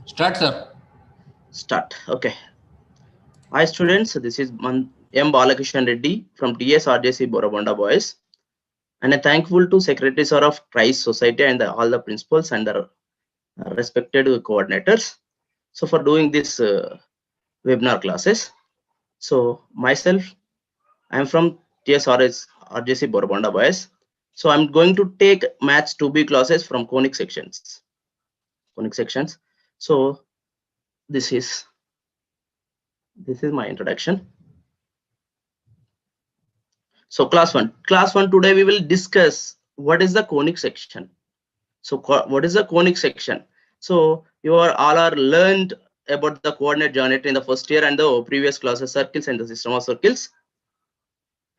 Start, sir. Start. Okay. Hi students, this is M. Balakishan Reddy from Tsrs&Jc Borabanda boys, and I'm thankful to Secretary Sir of Christ Society and all the principals and the respected coordinators. So for doing this webinar classes. So myself, I'm from Tsrs&Jc Borabanda boys. So I'm going to take Maths 2B classes from conic sections. So this is my introduction. So class one today we will discuss what is the conic section. So what is the conic section? So you are all are learned about the coordinate geometry in the first year and the previous classes, circles and the system of circles.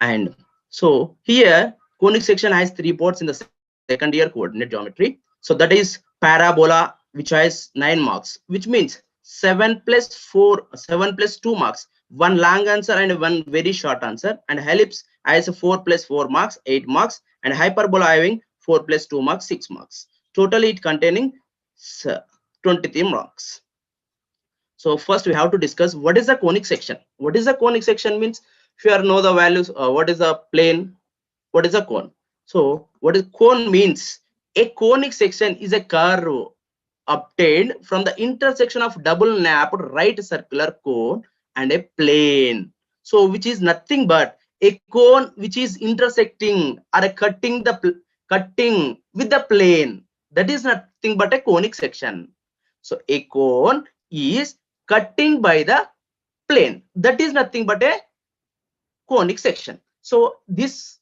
And so here conic section has 3 parts in the second year coordinate geometry. So that is parabola, which has 9 marks, which means 7 plus 2 marks, one long answer and one very short answer. And ellipse has 4 plus 4 marks, 8 marks, and hyperbola having 4 plus 2 marks, 6 marks. Totally it containing 23 marks. So first we have to discuss what is the conic section. What is the conic section means? If you know the values, what is a plane, what is a cone? So what is cone means? A conic section is a curve obtained from the intersection of double napped right circular cone and a plane. So which is nothing but a cone which is intersecting or cutting with the plane. That is nothing but a conic section. So a cone is cutting by the plane. That is nothing but a conic section. So these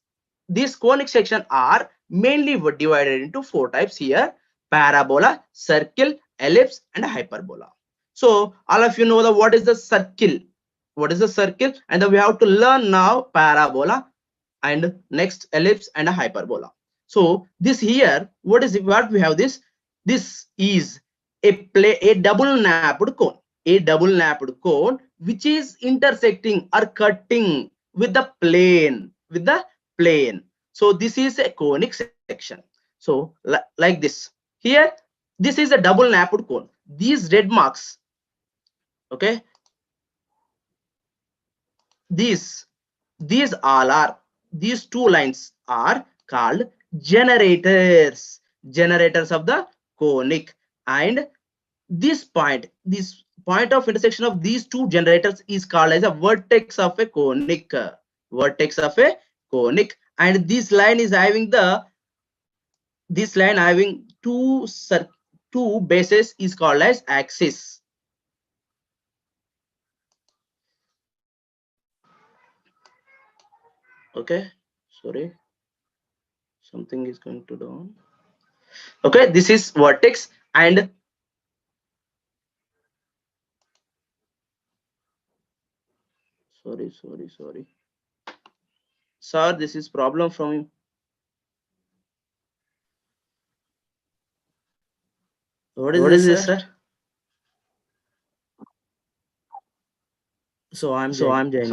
conic section are mainly divided into 4 types here: parabola, circle, ellipse, and hyperbola. So all of you know the what is the circle. What is the circle? And then we have to learn now parabola and next ellipse and a hyperbola. So this here, what we have this? This is a double napped cone. A double napped cone which is intersecting or cutting with the plane. So this is a conic section. So like this here, this is a double napped cone. These red marks, okay, these all are, these 2 lines are called generators of the conic. And this point of intersection of these 2 generators is called as a vertex of a conic. And this line is having two bases is called as axis. Okay, sorry, something is going to down. Okay, this is vertex. And sorry sir, this is problem from you. What is this, sir? So I'm joining.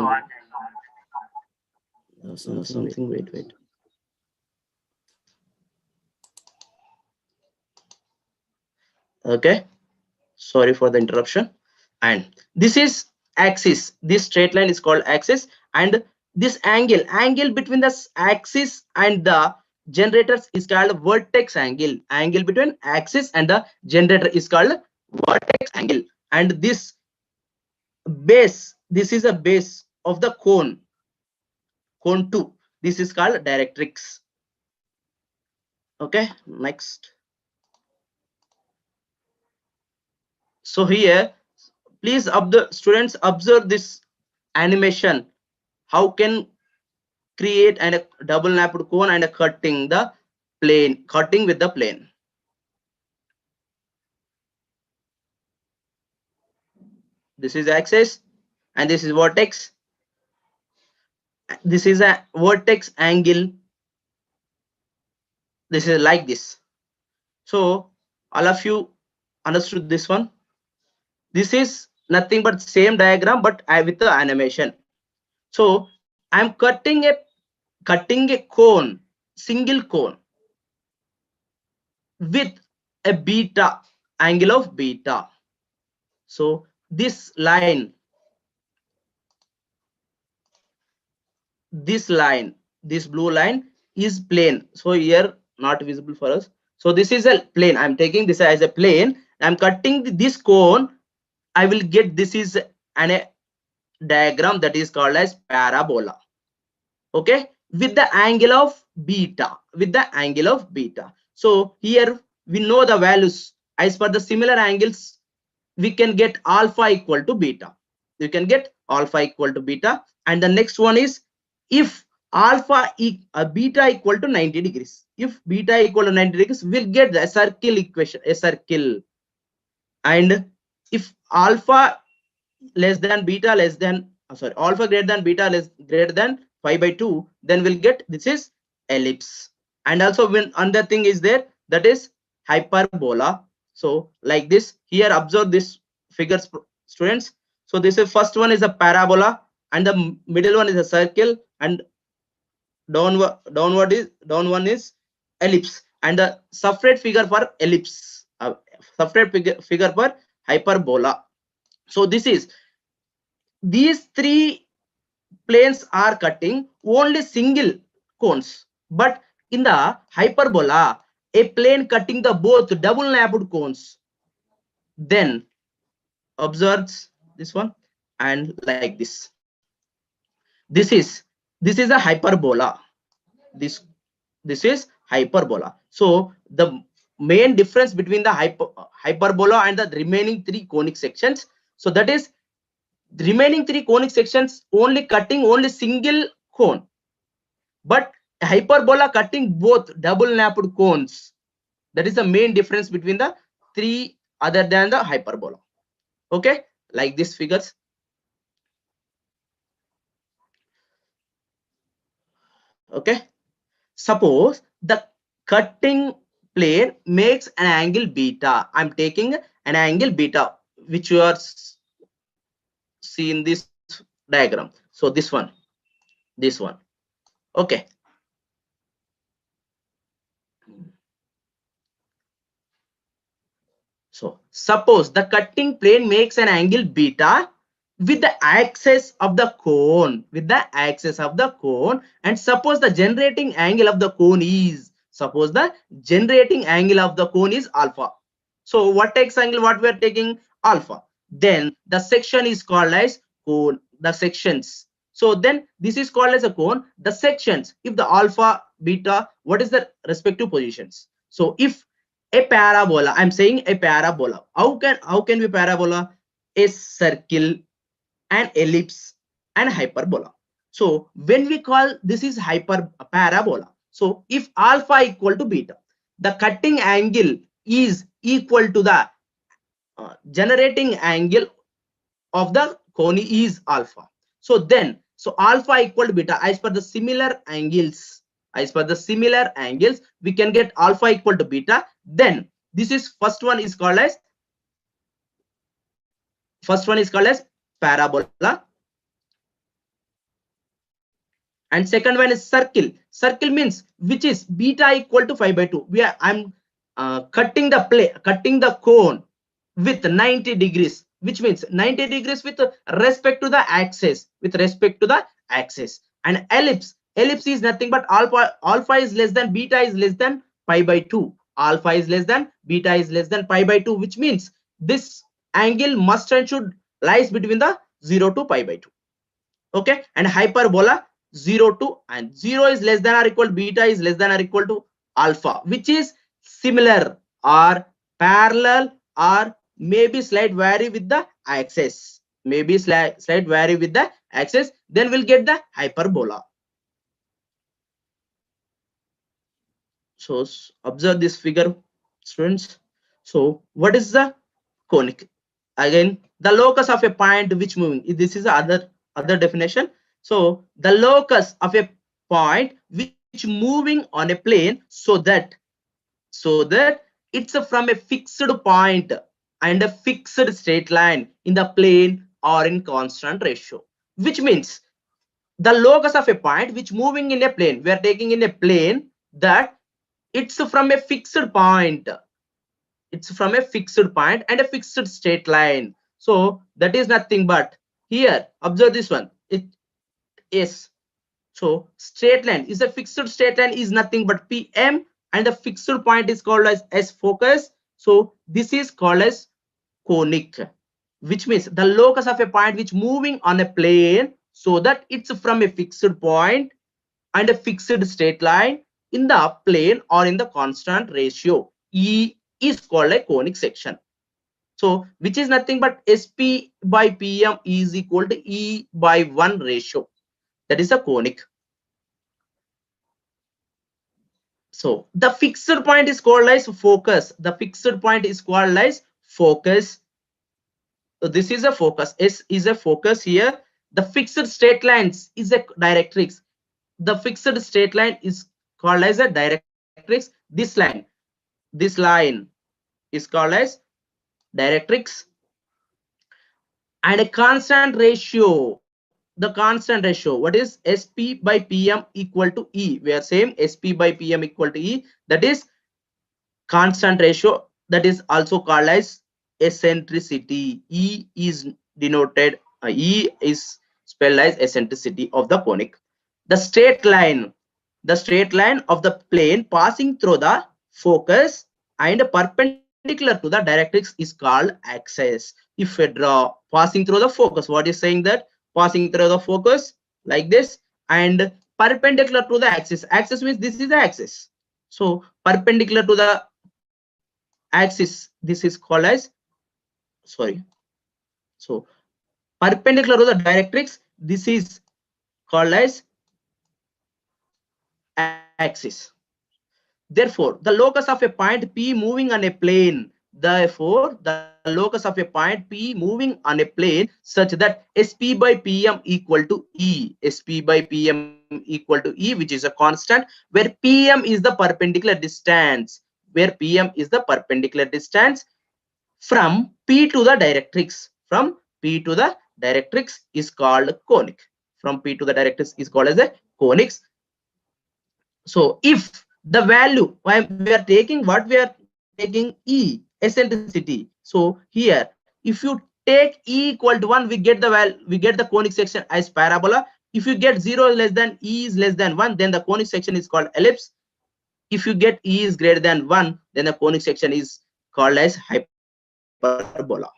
Something. Wait. Okay, sorry for the interruption. And this is axis. This straight line is called axis, and this angle between the axis and the generators is called vertex angle. Angle between axis and the generator is called vertex angle. And this is a base of the cone 2. This is called directrix. Okay, next. So here, please students observe this animation. How can create a double napped cone and cutting with the plane. This is axis and this is vertex. This is a vertex angle. This is like this. So all of you understood this one. This is nothing but same diagram, but with the animation. So I'm cutting a cone, single cone, with a beta, angle of beta. So this line, this blue line is plane. So here not visible for us. So this is a plane. I'm taking this as a plane. I'm cutting this cone. I will get, this is a diagram that is called as parabola. Okay, with the angle of beta, So here we know the values. As per the similar angles, we can get alpha equal to beta. You can get alpha equal to beta. And the next one is, if beta equal to 90 degrees. If beta equal to 90 degrees, we'll get the circle equation, a circle. And if alpha less than beta less than, alpha greater than beta greater than pi by 2, then we'll get, this is ellipse. And also when another thing is there, that is hyperbola. So like this, here observe this figures, students. So this is, first one is a parabola, and the middle one is a circle, and down one is ellipse, and the separate figure for ellipse, separate figure for hyperbola. So this is, these three planes are cutting only single cones, but in the hyperbola, a plane cutting the both double napped cones. Then observes this one, and like this. This is a hyperbola. This is hyperbola. So the main difference between the hyperbola and the remaining three conic sections, so that is, the remaining three conic sections only cutting only single cone, but hyperbola cutting both double napped cones. That is the main difference between the three other than the hyperbola. Okay, like these figures. Okay, suppose the cutting plane makes an angle beta. I'm taking an angle beta, which you are see in this diagram. So this one. Okay, so suppose the cutting plane makes an angle beta with the axis of the cone, and suppose the generating angle of the cone is, alpha. So what takes angle, what we are taking? Alpha. Then the section is called as cone, the sections. So then this is called as a cone, the sections. If the alpha, beta, what is the respective positions? So if a parabola, I'm saying a parabola, how can we parabola? A circle, an ellipse, and hyperbola. So when we call this is parabola, so if alpha equal to beta, the cutting angle is equal to the generating angle of the cone is alpha. So then, so alpha equal to beta, as per the similar angles, we can get alpha equal to beta. Then this is, first one is called as parabola, and second one is circle. Circle means which is beta equal to 5 by 2. I'm cutting the cone with 90 degrees, which means 90 degrees with respect to the axis, and ellipse is nothing but alpha is less than beta is less than pi by 2. Alpha is less than beta is less than pi by 2, which means this angle must and should lies between the 0 to pi by 2. Okay, and hyperbola 0 to, and 0 is less than or equal to beta is less than or equal to alpha, which is similar or parallel or maybe slight vary with the axis, then we'll get the hyperbola. So observe this figure, students. So what is the conic? Again, the locus of a point which moving, this is other definition. So the locus of a point which moving on a plane, so that it's from a fixed point and a fixed straight line in the plane or in constant ratio, which means the locus of a point which moving in a plane, we are taking in a plane that it's from a fixed point, and a fixed straight line. So that is nothing but here. Observe this one. It is so straight line is a fixed straight line is nothing but PM, and the fixed point is called as S focus. So this is called as conic, which means the locus of a point which moving on a plane so that it's from a fixed point and a fixed straight line in the plane or in the constant ratio. E is called a conic section. So which is nothing but SP by PM is equal to E by 1 ratio. That is a conic. So the fixed point is called as focus. The fixed point is called as focus. So this is a focus. S is a focus here. The fixed straight lines is a directrix. The fixed straight line is called as a directrix. This line is called as directrix. And a constant ratio. The constant ratio, what is SP by PM equal to E? We are saying SP by PM equal to E. That is constant ratio. That is also called as eccentricity. E is denoted. E is spelled as eccentricity of the conic. The straight line of the plane passing through the focus and perpendicular to the directrix is called axis. If we draw passing through the focus, what is saying that passing through the focus like this and perpendicular to the axis. Axis means this is the axis. So perpendicular to the axis, this is called as so perpendicular to the directrix, this is called as axis. Therefore, the locus of a point P moving on a plane. Therefore, the locus of a point P moving on a plane such that SP by PM equal to E. SP by PM equal to E, which is a constant, where PM is the perpendicular distance. Where PM is the perpendicular distance from P to the directrix. From P to the directrix is called conic. From P to the directrix is called as a conics. So if the value we are taking, what we are taking E, eccentricity. So here if you take E equal to 1, we get the value, we get the conic section as parabola. If you get 0 less than E is less than 1, then the conic section is called ellipse. If you get E is greater than 1, then the conic section is called as hyperbola.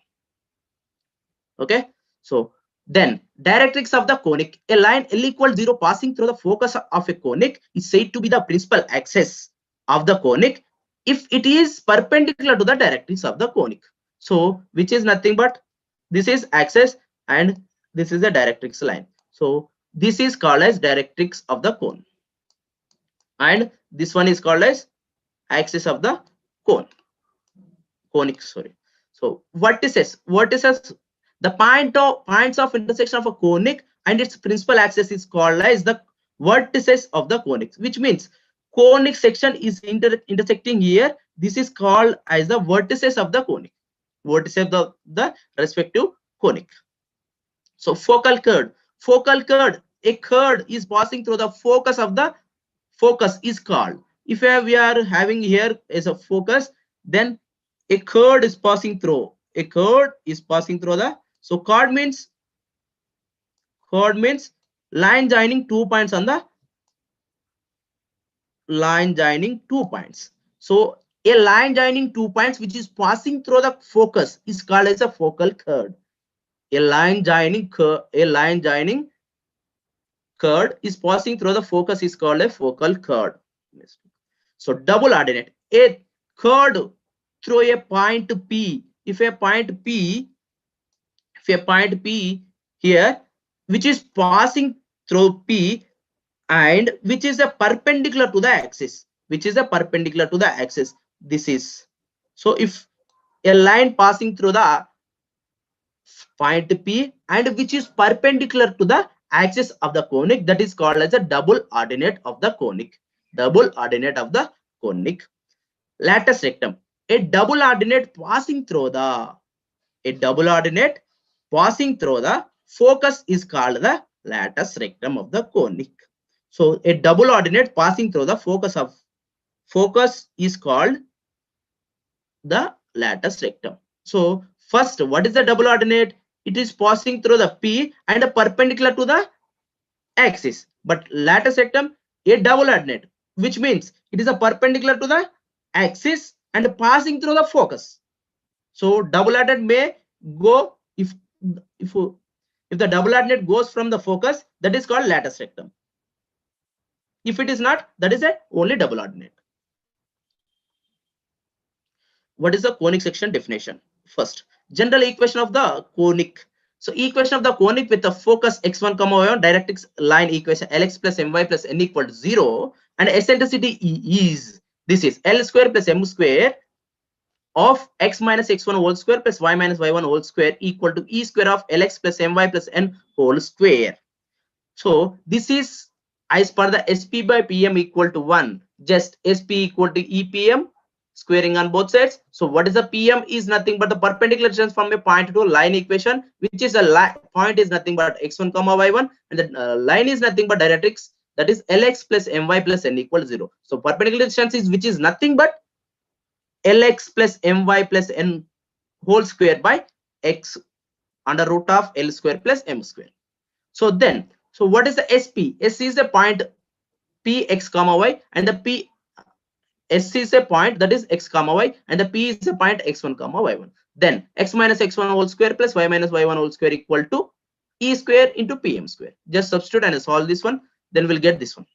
Okay, so then directrix of the conic, a line L equals 0 passing through the focus of a conic is said to be the principal axis of the conic if it is perpendicular to the directrix of the conic. So which is nothing but this is axis and this is the directrix line. So this is called as directrix of the cone, and this one is called as axis of the cone. Conic, sorry. So vertices. The points of intersection of a conic and its principal axis is called as the vertices of the conic, which means conic section is intersecting here. This is called as the vertices of the conic. Vertices of the respective conic. So focal chord. A chord is passing through the focus of the focus is called. If we are having here as a focus, then a chord is passing through. A chord is passing through the. So chord means line joining 2 points on the line joining 2 points. So a line joining 2 points which is passing through the focus is called as a focal chord. A line joining chord is passing through the focus is called a focal chord. So double ordinate, a chord through a point P. If a point P here which is passing through P and which is a perpendicular to the axis, this is. So if a line passing through the point P and which is perpendicular to the axis of the conic, that is called as a double ordinate of the conic. Latus rectum, a double ordinate passing through the focus is called the latus rectum of the conic. So a double ordinate passing through the focus is called the latus rectum. So First, what is the double ordinate? It is passing through the P and perpendicular to the axis. But latus rectum, a double ordinate, which means it is a perpendicular to the axis and passing through the focus. So double ordinate may go if the double ordinate goes from the focus, that is called latus rectum. If it is not, that is a only double ordinate. What is the conic section definition? First, general equation of the conic. So equation of the conic with the focus x1 comma y1, directrix line equation lx plus my plus n equal to 0, and eccentricity is, this is L square plus m square of x minus x1 whole square plus y minus y1 whole square equal to e square of lx plus my plus n whole square. So this is as per the sp by pm equal to 1, just sp equal to epm, squaring on both sides. So what is the pm? Is nothing but the perpendicular distance from a point to a line equation, which is a point is nothing but x1 comma y1, and the line is nothing but directrix, that is lx plus my plus n equal to 0. So perpendicular distance is, which is nothing but lx plus my plus n whole square by x under root of l square plus m square. So then, so what is the sp? S is the point p x comma y, and the p S is a point that is x comma y, and the p is a point x1 comma y1. Then x minus x1 whole square plus y minus y1 whole square equal to e square into pm square. Just substitute and solve this one, then we'll get this one.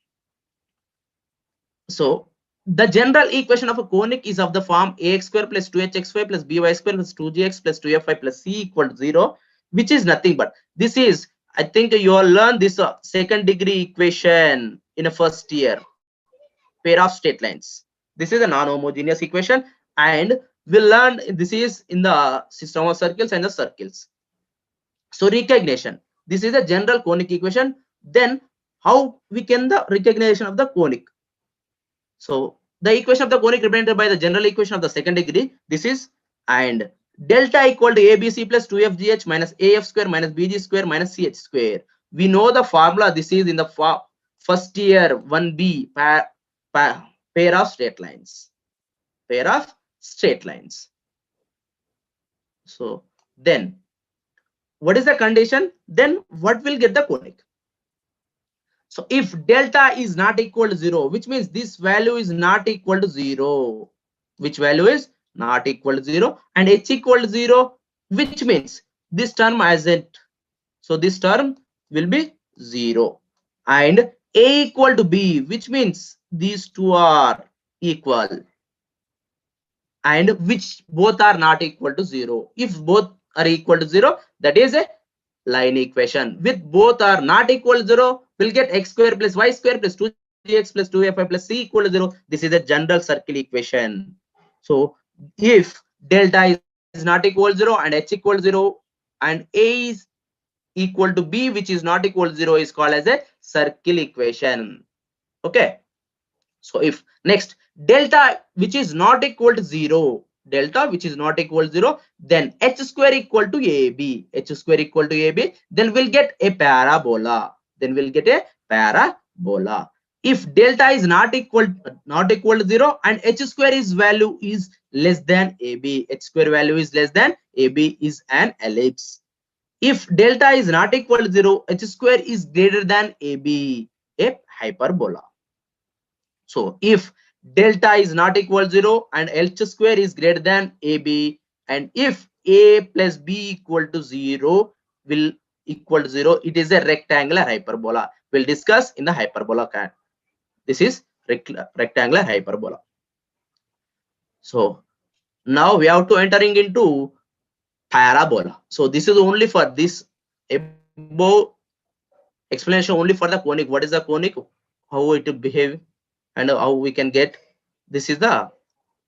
So the general equation of a conic is of the form ax square plus 2hxy plus by square plus 2gx plus 2fy plus c equal to 0, which is nothing but, this is, I think you all learned this second degree equation in a first year, pair of straight lines. This is a non-homogeneous equation, and we'll learn this is in the system of circles and the circles. So recognition, this is a general conic equation. Then how we can the recognition of the conic? So the equation of the conic represented by the general equation of the second degree, this is, and delta equal to abc plus 2fgh minus af square minus bg square minus ch square. We know the formula. This is in the first year 1b pair of straight lines, pair of straight lines. So then what is the condition? Then what will get the conic? So if delta is not equal to 0, which means this value is not equal to 0, which value is not equal to 0, and h equal to 0, which means this term hasn't, so this term will be 0, and a equal to b, which means these two are equal, and which both are not equal to 0. If both are equal to 0, that is a line equation. With both are not equal to 0, we'll get x square plus y square plus 2gx plus 2fy plus c equal to 0. This is a general circle equation. So if delta is not equal to 0 and h equal to 0 and a is equal to b, which is not equal to 0, is called as a circle equation. Okay. So if next delta which is not equal to 0, delta which is not equal to 0, then h square equal to ab, h square equal to ab, then we'll get a parabola. Then we'll get a parabola. If delta is not equal to 0 and h square is value is less than ab, h square value is less than ab, is an ellipse. If delta is not equal to 0, h square is greater than ab, a hyperbola. So if delta is not equal to 0 and h square is greater than ab, and if a plus b equal to 0 will equal to 0, it is a rectangular hyperbola. We'll discuss in the hyperbola. This is rectangular hyperbola. So now we have to entering into parabola. So this is only for this above explanation, only for the conic. What is the conic, how it will behave, and how we can get, this is the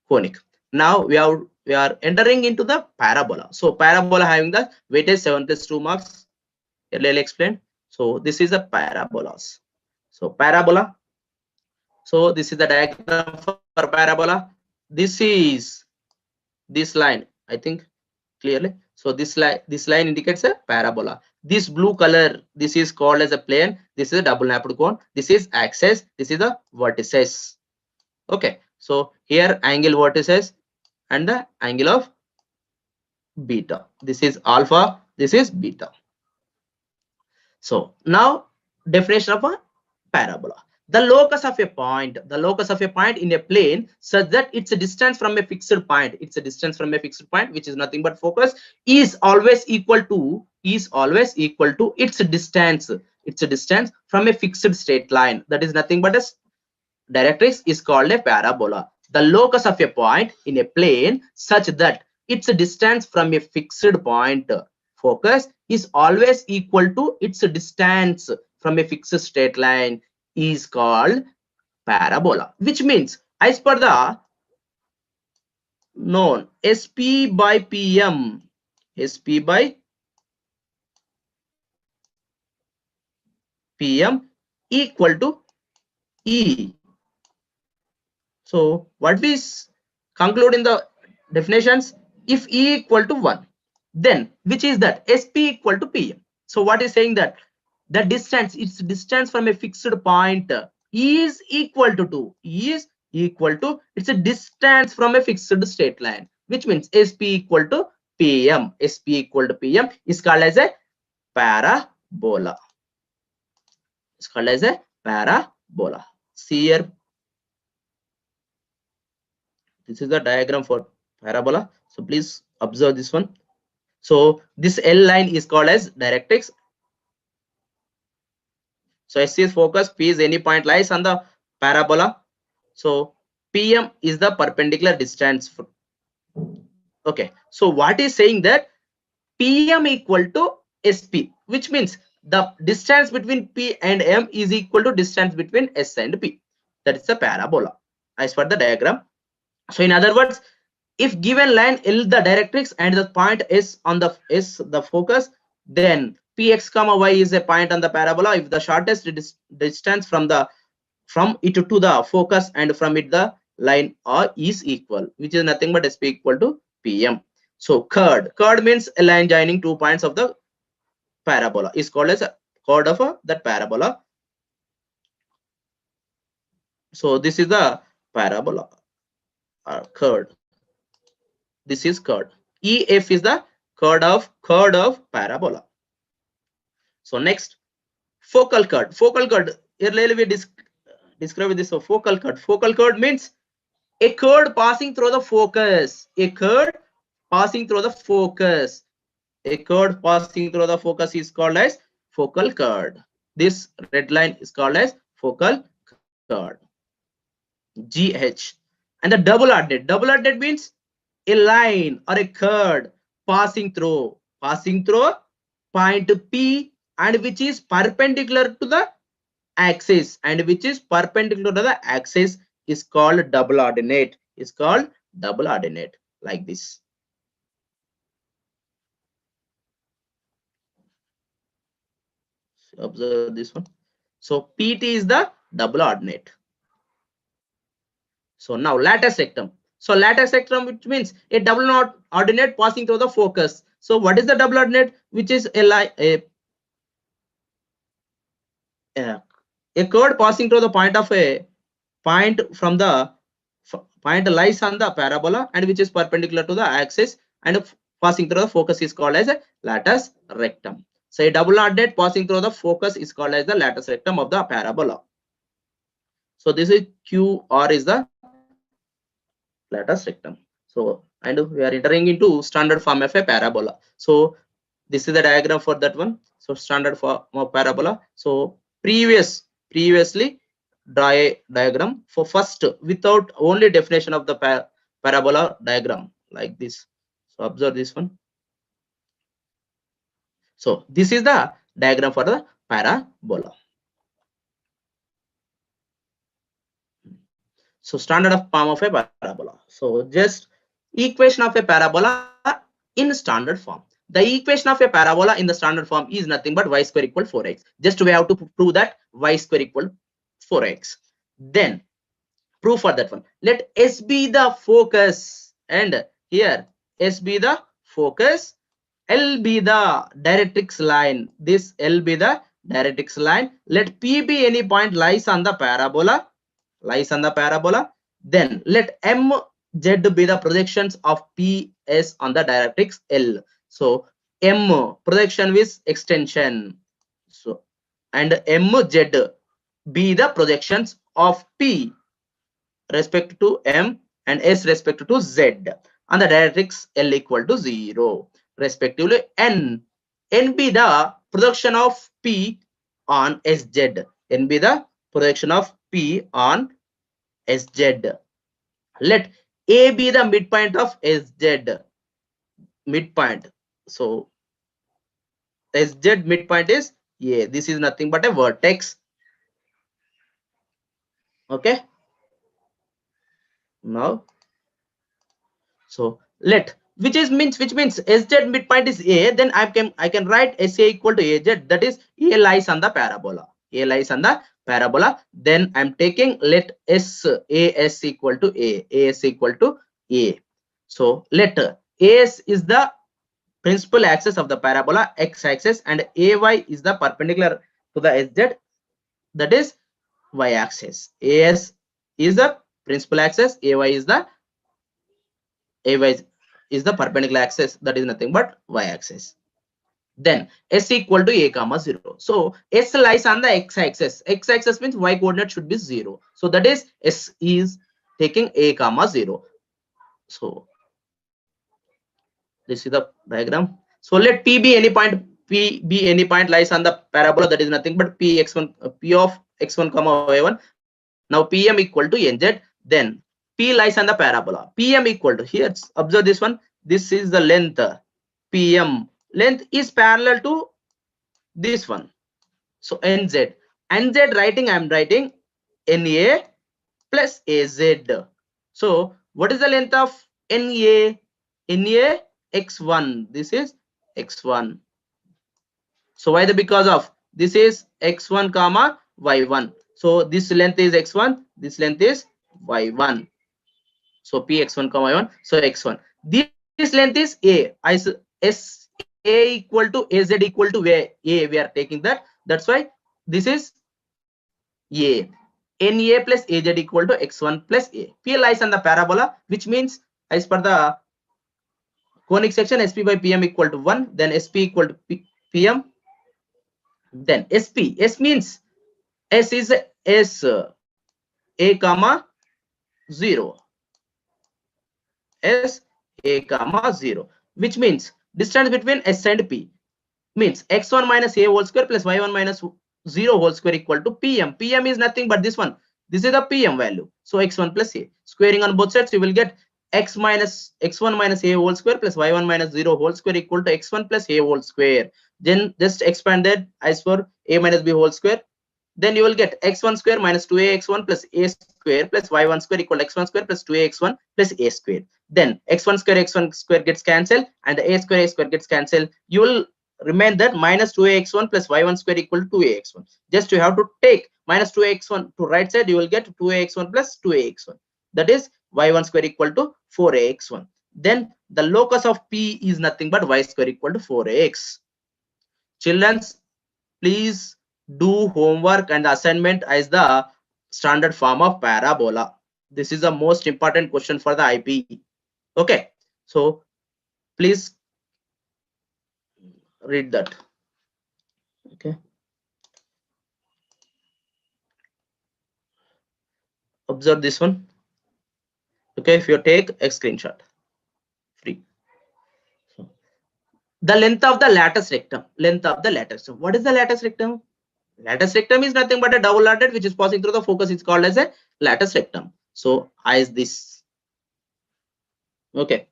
conic. Now we are entering into the parabola. So parabola having the weightage 7 plus 2 marks, earlier explained. So this is the parabolas. So parabola, so this is the diagram for parabola. This is this line, I think clearly. So this line indicates a parabola. This blue color, this is called as a plane. This is a double napped cone. This is axis. This is the vertices. Okay. So here angle vertices and the angle of beta. This is alpha, this is beta. So now definition of a parabola. The locus of a point in a plane such that its distance from a fixed point, which is nothing but focus, is always equal to its distance from a fixed straight line, that is nothing but a directrix, is called a parabola. The locus of a point in a plane such that its distance from a fixed point focus is always equal to its distance from a fixed straight line is called parabola, which means as per the known SP by PM equal to E. So what we conclude in the definitions, if E equal to 1, then which is that SP equal to PM. So what is saying that the distance, its distance from a fixed point is equal to 2, its a distance from a fixed straight line, which means SP equal to PM. SP equal to PM is called as a parabola. It's called as a parabola. See here, this is the diagram for parabola. So please observe this one. So this L line is called as directrix. So S is focus, P is any point lies on the parabola. So PM is the perpendicular distance. Okay. So what is saying that PM equal to SP, which means the distance between P and M is equal to distance between S and P. That is the parabola as per the diagram. So in other words, if given line L the directrix and the point S on the the focus, then Px comma y is a point on the parabola if the shortest distance from it to the focus and from it the line R is equal, which is nothing but SP equal to PM. So chord means a line joining 2 points of the parabola is called as a chord of that parabola. So this is the parabola chord. This is chord. EF is the chord of parabola. So next, focal chord. Earlier we described this. So focal chord. Focal chord means a chord passing through the focus. A chord passing through the focus. A chord passing through the focus is called as focal chord. This red line is called as focal chord. GH. And the double ordinate. Double ordinate means a line or a chord passing through point P and which is perpendicular to the axis is called double ordinate. Like this. So observe this one. So PT is the double ordinate. So now lattice rectum. So lattice rectum, which means a double ordinate passing through the focus. So what is the double ordinate? Which is a chord passing through the point of a point from the point lies on the parabola and which is perpendicular to the axis and passing through the focus is called as a lattice rectum. So a double ordinate passing through the focus is called as the lattice rectum of the parabola. So this is QR is the lattice rectum. So and we are entering into standard form of a parabola. So this is the diagram for that one. So standard form of parabola. So previously draw a diagram for first without only definition of the parabola diagram like this. So observe this one. So this is the diagram for the parabola. So standard of form of a parabola. So just equation of a parabola in standard form. The equation of a parabola in the standard form is nothing but y square equal 4x. Just we have to prove that y square equal 4x. Then proof for that one. Let S be the focus and here S be the focus, L be the directrix line. This L be the directrix line. Let P be any point lies on the parabola. Then let M Z be the projections of PS on the directrix L. So M projection with extension. So and MZ be the projections of P respect to M and S respect to Z on the directrix L equal to 0 respectively. N be the projection of P on SZ. N be the projection of P on SZ. Let A be the midpoint of SZ. Midpoint. So SZ midpoint is A. This is nothing but a vertex. Okay. Now, so let which means SZ midpoint is A. Then I can write SA equal to AZ. That is A lies on the parabola. A lies on the parabola. Then I'm taking let AS equal to A. AS equal to A. So let AS is the principal axis of the parabola x-axis and AY is the perpendicular to the SZ, that is y-axis. AS is the principal axis, AY is the perpendicular axis, that is nothing but y-axis. Then S equal to A comma 0. So S lies on the x-axis. X-axis means y coordinate should be 0. So that is S is taking A comma 0. So this is the diagram. So let P be any point. P be any point lies on the parabola, that is nothing but P of x1 comma y1. Now PM equal to NZ. Then P lies on the parabola. PM equal to, here observe this one. This is the length. PM length is parallel to this one. So NZ. NZ writing, I am writing NA plus AZ. So what is the length of NA? NA x1. This is x1. So why? Because of this is x1 comma y1. So this length is x1, this length is y1. So p x1 comma y1. So x1. This length is A. S A equal to AZ equal to A. We are taking that. That's why this is A. NA plus AZ equal to x1 plus A. P lies on the parabola, which means as per the conic section, SP by PM equal to 1. Then SP equal to PM. Then SP. S means S is S A comma 0. S A comma 0. Which means distance between S and P means x1 minus A whole square plus y1 minus 0 whole square equal to PM. PM is nothing but this one. This is the PM value. So x1 plus A. Squaring on both sides, you will get x1 minus A whole square plus y1 minus 0 whole square equal to x1 plus A whole square. Then just expand that as for A minus B whole square. Then you will get x1 square minus 2ax1 plus A square plus y1 square equal to x1 square plus 2ax1 plus A square. Then x1 square gets cancelled and A square gets cancelled. You will remain that minus 2ax1 plus y1 square equal to 2ax1. Just you have to take minus 2ax1 to right side, you will get 2ax1 plus 2ax1. That is y1 square equal to 4ax1. Then the locus of P is nothing but y square equal to 4ax. Children, please do homework and assignment as the standard form of parabola. This is the most important question for the IP. Okay, so please read that. Okay, observe this one. Okay, if you take a screenshot, free. So, the length of the lattice rectum. Length of the lattice. So what is the lattice rectum? Lattice rectum is nothing but a double latex which is passing through the focus. It's called as a lattice rectum. So I is this. Okay.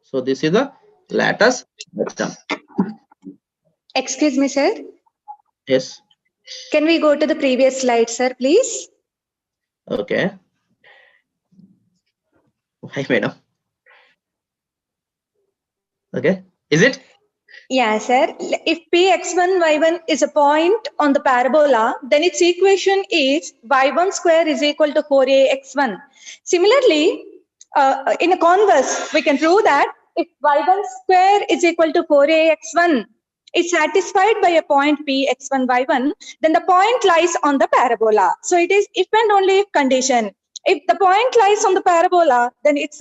So this is the lattice rectum. Excuse me, sir. Yes. Can we go to the previous slide, sir, please? Okay. Why, madam? Okay. Is it? Yeah, sir. If Px1, y1 is a point on the parabola, then its equation is y1 square is equal to 4ax1. Similarly, in a converse, we can prove that if y1 square is equal to 4ax1, is satisfied by a point P x1 y1, then the point lies on the parabola. So it is if and only if condition. If the point lies on the parabola, then its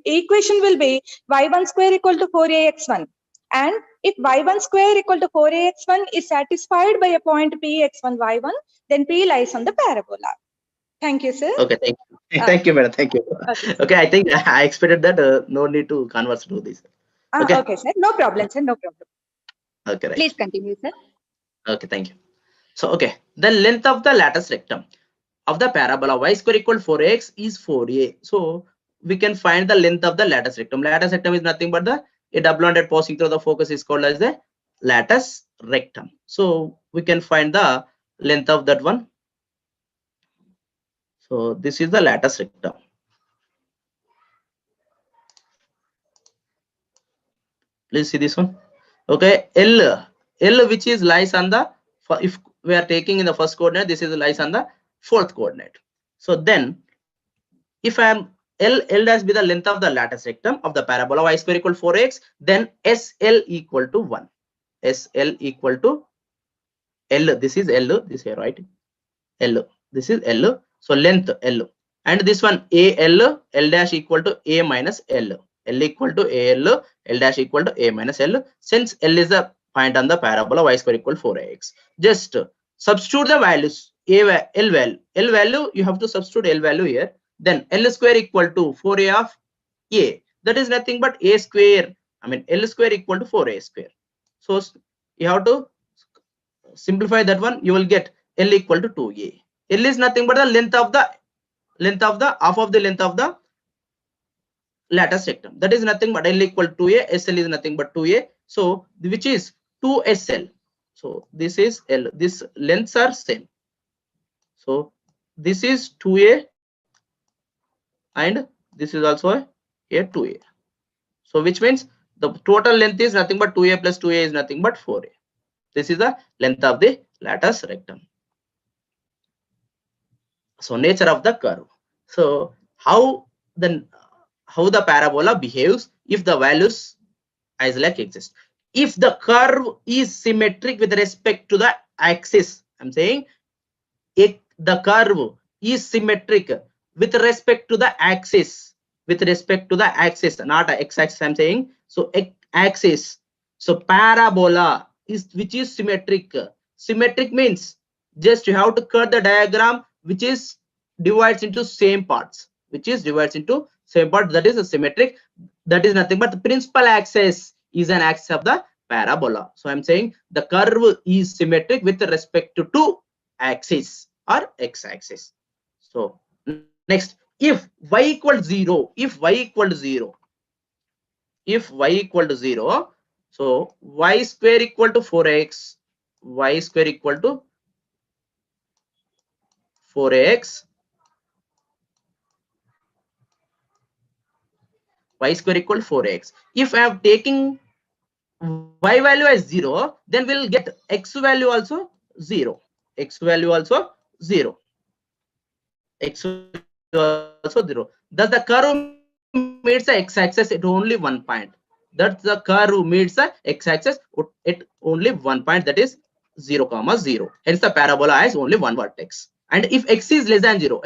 equation will be y1 square equal to 4ax1. And if y1 square equal to 4ax1 is satisfied by a point P x1 y1, then P lies on the parabola. Thank you, sir. Okay, thank you. Thank you, madam. Thank you. Okay, Okay, I think I expected that no need to converse to this. Okay. Okay, sir. No problem, sir. No problem. Okay, right. Please continue, sir. Okay, thank you. So, okay, the length of the lattice rectum of the parabola y square equal to 4x is 4a. So, we can find the length of the lattice rectum. Lattice rectum is nothing but a double-ended passing through the focus is called as the lattice rectum. So, we can find the length of that one. So, this is the lattice rectum. Please see this one. Okay, L which is lies on the, if we are taking in the first coordinate, this is lies on the fourth coordinate. So then if I am L dash be the length of the lattice rectum of the parabola y square equal to 4x, then SL equal to 1. SL equal to L. This is L. This here, right? L. This is L. So length L. And this one AL, L dash equal to A minus L. L equal to AL, L dash equal to A minus L. Since L is the point on the parabola y square equal to 4x. Just substitute the values. L value, you have to substitute L value here. Then L square equal to 4a of A. That is nothing but A square. I mean L square equal to 4a square. So you have to simplify that one. You will get L equal to 2a. L is nothing but the length of the half of the length of the lattice rectum. That is nothing but L equal to 2a. SL is nothing but 2a. So which is 2SL. So this is L. This lengths are same. So this is 2a and this is also a 2a. So which means the total length is nothing but 2a plus 2a is nothing but 4a. This is the length of the lattice rectum. So nature of the curve. So how the parabola behaves if the values as like exist. If the curve is symmetric with respect to the axis, I'm saying if the curve is symmetric with respect to the axis, not x-axis, I'm saying. So axis. So parabola is which is symmetric. Symmetric means just you have to cut the diagram which is divides into same parts. That is a symmetric. That is nothing but the principal axis is an axis of the parabola. So I'm saying the curve is symmetric with respect to two axes or x-axis. So next, if y equals 0, so y square equal to 4x, y square equal to 4x, y square equal to 4x. If I am taking y value as 0, then we'll get x value also 0. X value also 0. X also 0. Does the curve meets the x-axis at only one point? That's the curve meets the x-axis at only one point, that is 0, 0. Hence the parabola has only one vertex. And if x is less than 0,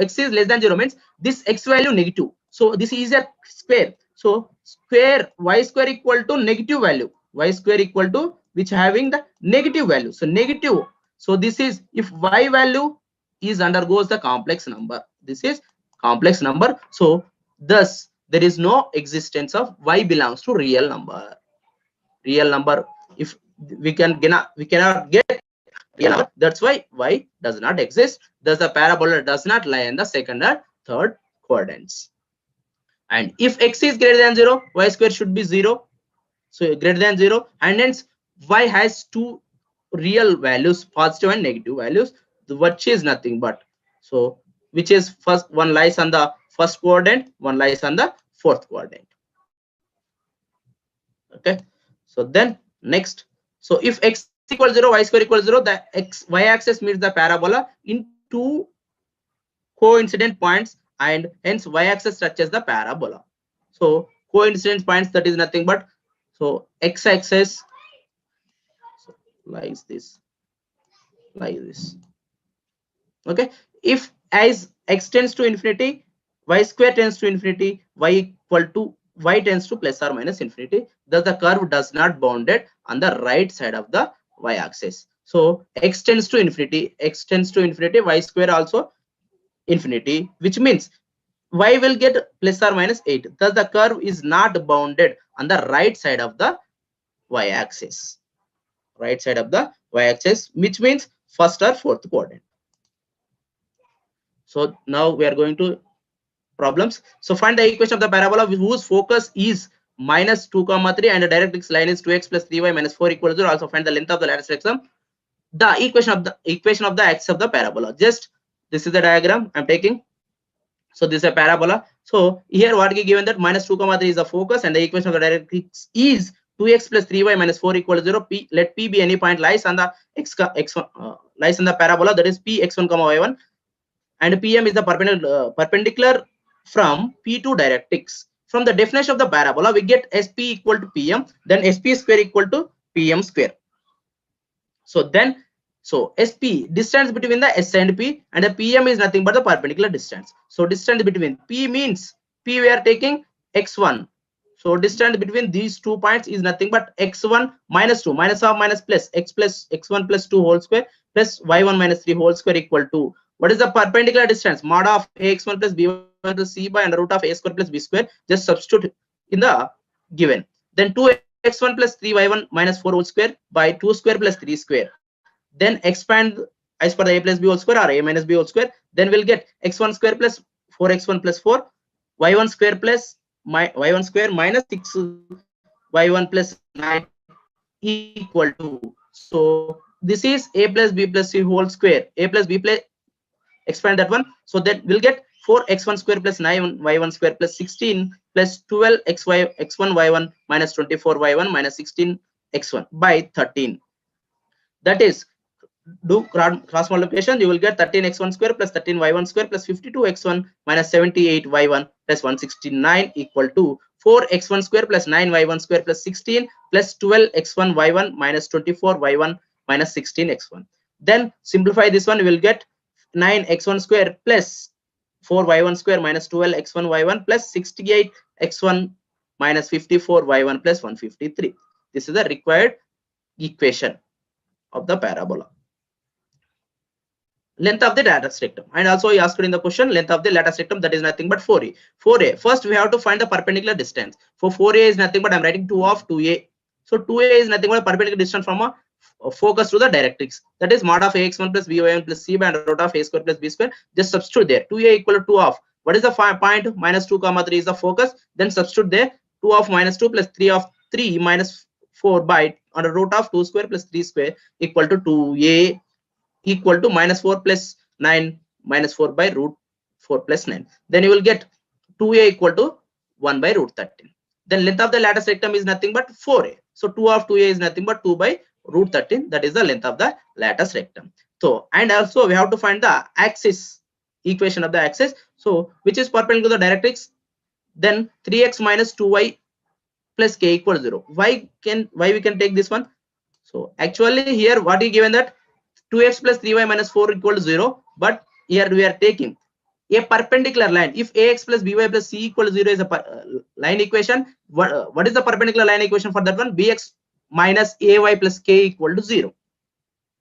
means this x value negative. So this is a square. So square y square equal to negative value. Y square equal to which having the negative value. So negative. So this is if y value is undergoes the complex number. This is complex number. So thus there is no existence of y belongs to real number. If we cannot get real number, that's why y does not exist. Thus the parabola does not lie in the second or third quadrants. And if x is greater than 0, y square should be 0. So greater than 0, and hence y has two real values, positive and negative values, which is nothing but, so which is first one lies on the first quadrant, one lies on the fourth quadrant. Okay, so then next, so if x equals 0, y square equals 0, the y axis meets the parabola in two coincident points, and hence y axis touches the parabola. So coincident points, that is nothing but, so x axis, like this, like this. Okay, if as x tends to infinity, y square tends to infinity, y tends to plus or minus infinity, thus the curve does not bounded on the right side of the y axis. So x tends to infinity, y square also infinity, which means y will get plus or minus 8. Thus the curve is not bounded on the right side of the y axis, which means first or fourth quadrant. So now we are going to problems. So find the equation of the parabola whose focus is minus 2 comma 3 and the directrix line is 2x plus 3y minus 4 equals 0. Also find the length of the lattice rectum. The equation of the axis of the parabola. Just this is the diagram I'm taking. So this is a parabola. So here what is given, that minus 2 comma 3 is the focus and the equation of the directrix is 2x plus 3y minus 4 equals 0. Let p be any point lies on the lies on the parabola, that is p x1 comma y1, and pm is the perpendicular from p to directrix. From the definition of the parabola we get sp equal to pm, then sp square equal to pm square. So sp, distance between the s and p, and the pm is nothing but the perpendicular distance. So distance between p means p we are taking x1. So distance between these 2 points is nothing but x1 minus 2, minus of minus plus x1 plus 2 whole square plus y1 minus 3 whole square equal to, what is the perpendicular distance? Mod of ax1 plus b1 plus c by under root of a square plus b square. Just substitute in the given. Then 2x1 plus 3y1 minus 4 whole square by 2 square plus 3 square. Then expand as per the a plus b whole square or a minus b whole square. Then we'll get x1 square plus 4x1 plus 4, y1 square plus y1 square minus 6 y1 plus 9 equal to. So this is a plus b plus c whole square. A plus b plus, expand that one. So that we'll get 4x1 square plus 9 y1 square plus 16 plus 12 x1 y1 minus 24 y1 minus 16 x1 by 13. That is, do cross multiplication, you will get 13 x1 square plus 13 y1 square plus 52 x1 minus 78 y1 plus 169 equal to 4 x1 square plus 9 y1 square plus 16 plus 12 x1 y1 minus 24 y1 minus 16 x1. Then simplify this one, you will get 9 x1 square plus 4 y1 square minus 12 x1 y1 plus 68 x1 minus 54 y1 plus 153. This is the required equation of the parabola. Length of the lattice rectum, and also he asked in the question length of the lattice rectum, that is nothing but 4a. First we have to find the perpendicular distance. For 4a is nothing but I'm writing 2 of 2a. So 2a is nothing but a perpendicular distance from a focus to the directrix, that is mod of ax1 plus by1 plus c by under root of a square plus b square. Just substitute there. 2a equal to 2 of, what is the point? Minus 2 comma 3 is the focus. Then substitute there. 2 of minus 2 plus 3 of 3 minus 4 by under root of 2 square plus 3 square equal to 2a equal to minus 4 plus 9 minus 4 by root 4 plus 9. Then you will get 2a equal to 1 by root 13. Then length of the lattice rectum is nothing but 4a. So 2 of 2a is nothing but 2 by root 13. That is the length of the lattice rectum. So, and also we have to find the axis, equation of the axis. So which is perpendicular to the directrix. Then 3x minus 2y plus k equals 0. Why we can take this one? So actually here what is given, that 2x plus 3y minus 4 equals 0, but here we are taking a perpendicular line. If ax plus by plus c equals 0 is a line equation, what is the perpendicular line equation for that one? Bx minus ay plus k equal to 0.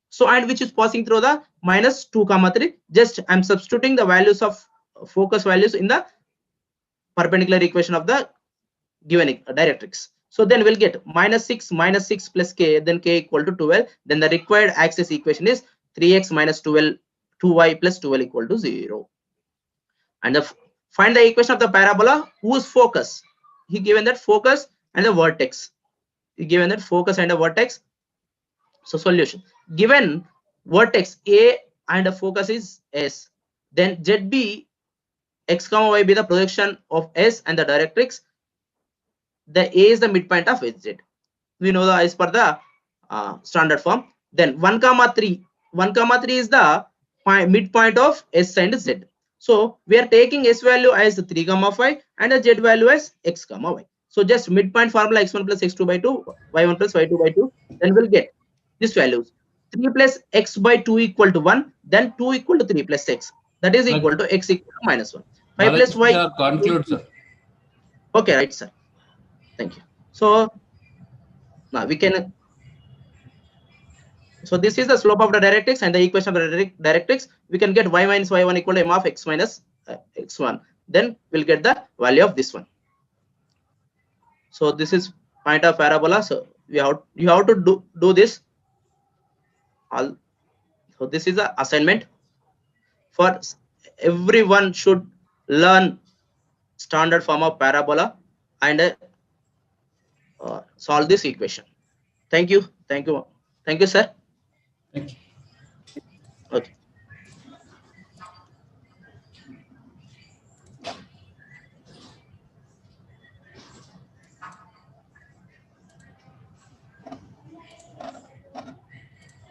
So, and which is passing through the minus 2 comma 3. Just I'm substituting the values of focus values in the perpendicular equation of the given directrix. So then we'll get minus 6 plus k, then k equal to 12. Then the required axis equation is 3x minus 12 2y plus 12 equal to 0. And find the equation of the parabola whose focus, he given that focus and the vertex. He given that focus and a vertex. So solution, given vertex a and the focus is s, then zb x comma y be the projection of s and the directrix. The a is the midpoint of hz. We know the as per the standard form. Then 1 comma 3 is the midpoint of s and z. So we are taking s value as 3 comma 5 and the z value as x comma y. So just midpoint formula x1 plus x2 by 2, y1 plus y2 by 2. Then we'll get These values. 3 plus x by 2 equal to 1, then 2 equal to 3 plus x. That is equal to x equal to minus 1. 5 plus y. Balakishan, conclude, sir. Okay, right, sir. Thank you. So now we can. So this is the slope of the directrix and the equation of the directrix. We can get y minus y1 equal to m of x minus x1. Then we'll get the value of this one. So this is point of parabola. So you have to do this. So this is the assignment for everyone should learn standard form of parabola and solve this equation. Thank you, sir. Thank you.